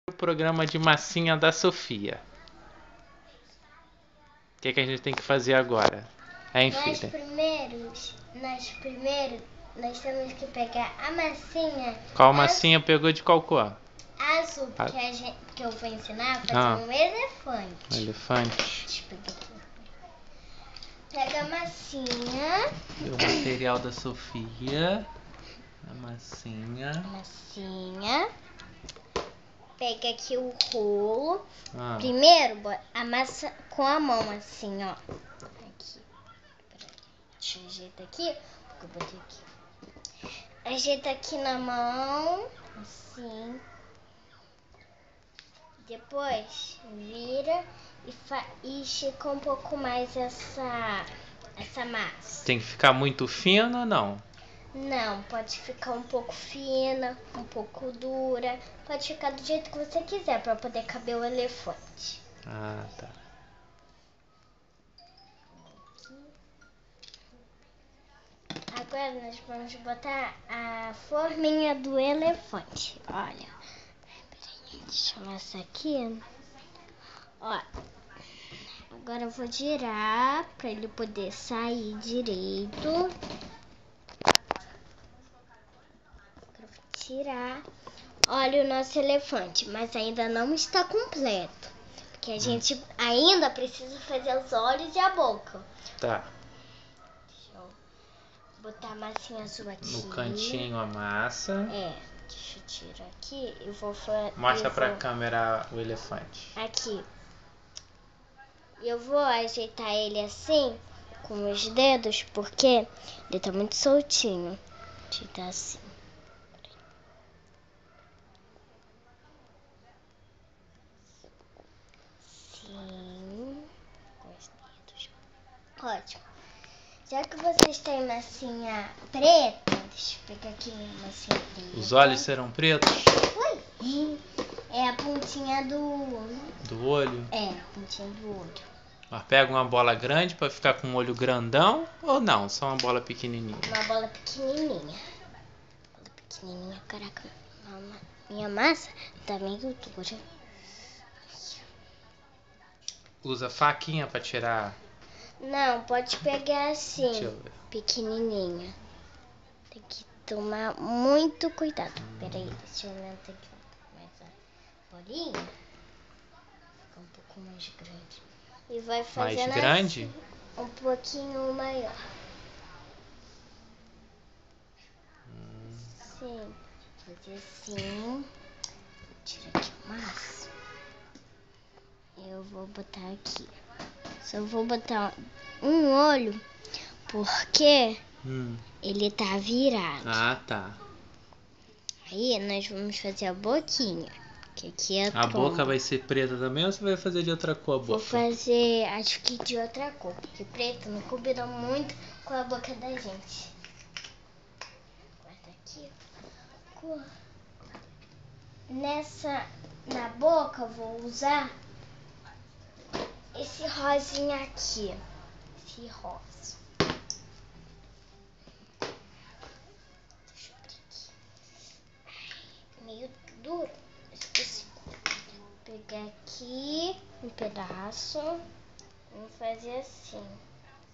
O programa de massinha da Sofia. O que a gente tem que fazer agora? Hein, filha? Nós temos que pegar a massinha. Qual massinha pegou de qual cor? Azul, porque eu vou ensinar a fazer um elefante. Um elefante. Deixa eu pegar aqui. Pega a massinha. O material da Sofia. A massinha. Pega aqui o rolo. Primeiro, amassa com a mão, assim, ó. Aqui. Deixa eu ajeitar aqui. Porque eu botei aqui. Ajeita aqui na mão. Assim. Depois, vira e estica um pouco mais essa massa. Tem que ficar muito fina ou não? Não, pode ficar um pouco fina, um pouco dura. Pode ficar do jeito que você quiser para poder caber o elefante. Ah, tá. Agora nós vamos botar a forminha do elefante. Olha. Peraí, deixa eu mostrar aqui. Ó. Agora eu vou girar para ele poder sair direito. Tirar. Olha o nosso elefante, mas ainda não está completo. Porque a gente ainda precisa fazer os olhos e a boca. Tá. Deixa eu botar a massinha azul aqui. No cantinho a massa. Deixa eu tirar aqui. Eu vou fazer. Mostra pra câmera o elefante. Aqui. Eu vou ajeitar ele assim, com os dedos, porque ele tá muito soltinho. Ajeitar assim. Ótimo. Já que vocês têm massinha preta, deixa eu pegar aqui uma massinha preta. Os olhos serão pretos? Ui! É a pontinha do olho? É, a pontinha do olho. Mas pega uma bola grande para ficar com um olho grandão ou não? Só uma bola pequenininha? Uma bola pequenininha. Caraca. Minha massa tá meio dura. Usa faquinha para tirar? Não, pode pegar assim, Deixa eu ver. pequenininha. Tem que tomar muito cuidado. Peraí, deixa eu aumentar aqui mais a bolinha. Fica um pouco mais grande. E vai fazendo mais grande? Assim, um pouquinho maior. Sim, fazer assim. Tira aqui o maço. Eu vou botar aqui. Só vou botar um olho porque ele tá virado. Ah, tá. Aí nós vamos fazer a boquinha. Que aqui é a boca vai ser preta também ou você vai fazer de outra cor a boca? Vou fazer, acho que de outra cor, porque preto não combina muito com a boca da gente. Guarda aqui. Na boca eu vou usar esse rosinha aqui. Esse rosa. Deixa eu ver aqui. Meio duro. Esqueci. Vou pegar aqui um pedaço. Vou fazer assim.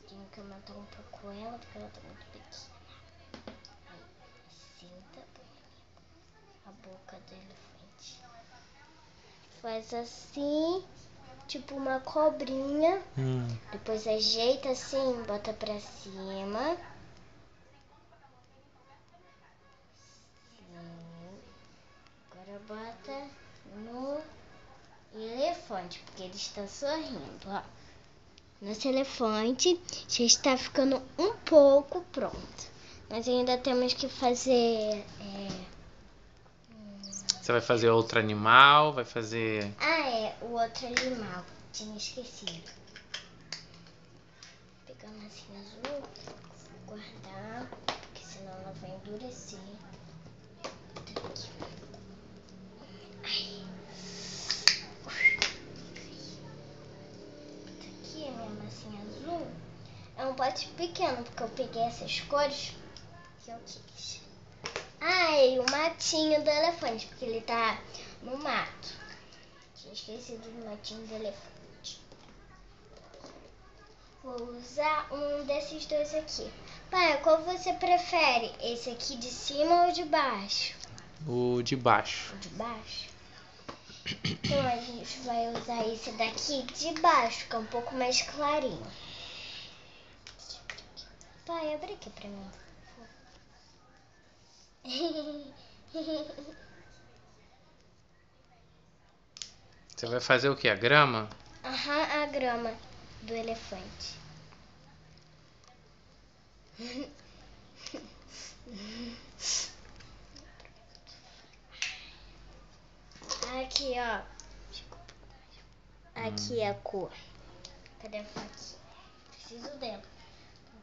Tenho que aumentar um pouco ela, porque ela tá muito pequena. Assim tá bonita. A boca do elefante. Faz assim, tipo uma cobrinha. Depois ajeita assim, bota pra cima. Agora bota no elefante, porque ele está sorrindo, ó. Nosso elefante já está ficando um pouco pronto. Nós ainda temos que fazer... Você vai fazer outro animal? Vai fazer... o outro animal. Tinha esquecido. Vou pegar a massinha azul, vou guardar, porque senão ela vai endurecer. Aqui. Aqui a minha massinha azul. É um pote pequeno, porque eu peguei essas cores que eu quis. E o matinho do elefante, porque ele tá no mato. Tinha esquecido do matinho do elefante. Vou usar um desses dois aqui. Pai, qual você prefere? Esse aqui de cima ou de baixo? O de baixo. O de baixo? Então a gente vai usar esse daqui de baixo, que é um pouco mais clarinho. Pai, abre aqui pra mim. Você vai fazer o que? A grama? Aham, a grama do elefante. Aqui, ó. Aqui é a cor. Cadê a faquinha? Preciso dela.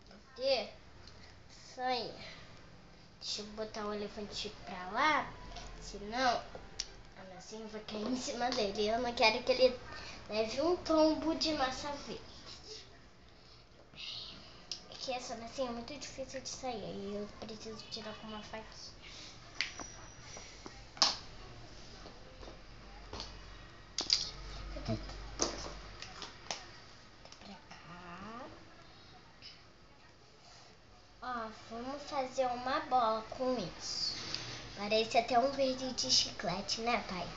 Pra poder sair. Deixa eu botar o elefante pra lá. Senão, a massinha vai cair em cima dele. Eu não quero que ele leve um tombo de massa verde. É que essa massinha é muito difícil de sair. E eu preciso tirar com uma faquinha. Ó, vamos fazer uma bola com isso. Parece até um verde de chiclete, né, pai?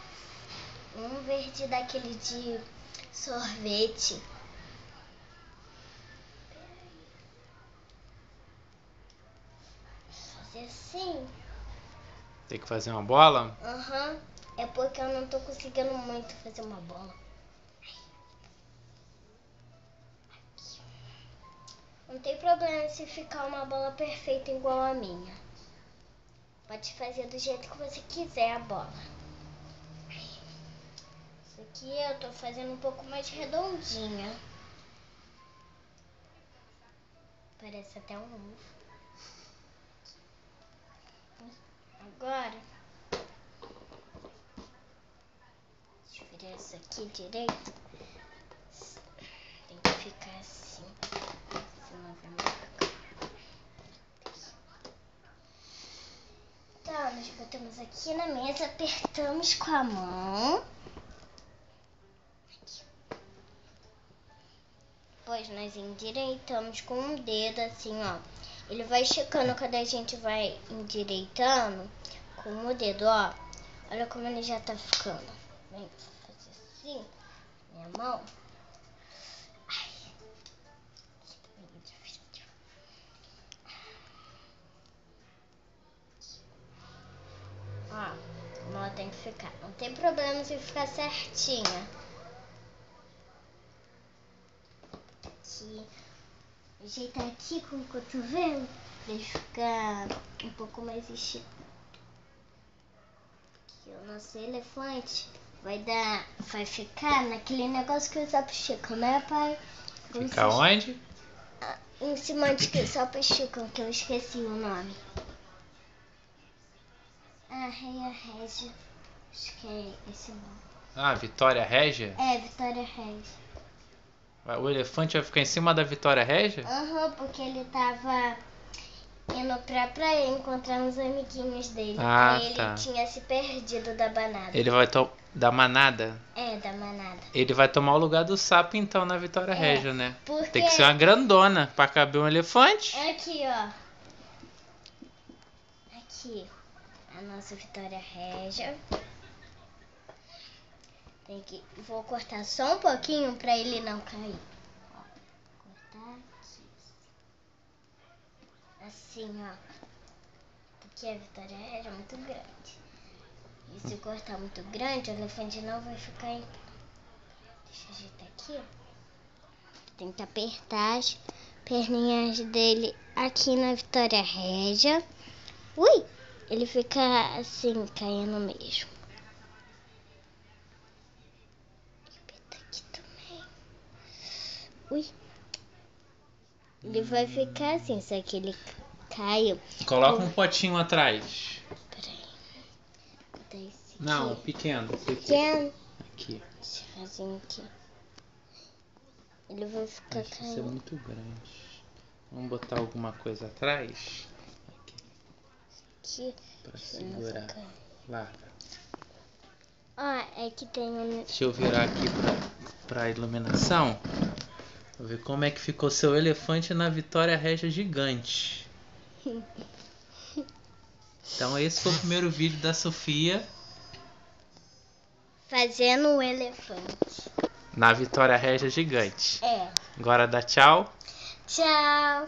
Um verde daquele de sorvete. Fazer assim. Tem que fazer uma bola? Aham. É porque eu não tô conseguindo muito fazer uma bola. Não tem problema se ficar uma bola perfeita igual a minha. Pode fazer do jeito que você quiser a bola. Isso aqui eu tô fazendo um pouco mais redondinha. Parece até um ovo. Agora, deixa eu virar isso aqui direito. Tem que ficar assim. Senão vai marcar. Tá, nós botamos aqui na mesa, apertamos com a mão. Aqui. Depois nós endireitamos com um dedo, assim, ó. Ele vai esticando quando a gente vai endireitando com o dedo, ó. Olha como ele já tá ficando. Vem fazer assim, minha mão. Ai, meio difícil. Ó, como ela tem que ficar. Não tem problema se ficar certinha. Aqui. Ajeitar aqui com o cotovelo pra ele ficar um pouco mais esticado. Aqui o nosso elefante vai ficar naquele negócio que os sapos esticam, né, pai? Fica onde? Em cima de que os sapos esticam, que eu esqueci o nome. Ah, Reia Régia. Acho que é esse nome. Ah, Vitória Régia? É, Vitória Régia. O elefante vai ficar em cima da Vitória Régia? Aham, porque ele tava indo pra praia encontrar uns amiguinhos dele. Ah, Aí ele tá. tinha se perdido da banada. Ele vai da manada? É, da manada. Ele vai tomar o lugar do sapo então na Vitória Régia, né? Porque... Tem que ser uma grandona pra caber um elefante. Aqui, ó. Aqui, a nossa Vitória Régia. Vou cortar só um pouquinho pra ele não cair. Ó, cortar aqui. Assim, ó. Porque a Vitória Régia é muito grande. E se cortar muito grande, o elefante não vai ficar em pé. Deixa eu ajeitar aqui. Tem que apertar as perninhas dele aqui na Vitória Régia. Ui! Ele fica assim, caindo mesmo. Aperta aqui também. Ui! Ele vai ficar assim, só que ele caiu. Coloca um potinho atrás. Peraí. Vou botar esse aqui. Não, pequeno. Pequeno. Aqui. Esse rasinho aqui. Ele vai ficar Isso é caindo. muito grande. Vamos botar alguma coisa atrás? Aqui. Aqui. Pra segurar. Larga. Ó, é que tem um... Deixa eu virar aqui pra iluminação. Vou ver como é que ficou seu elefante na Vitória Regia Gigante. Então esse foi o primeiro vídeo da Sofia fazendo o elefante. na Vitória Regia Gigante. É. Agora dá tchau. Tchau.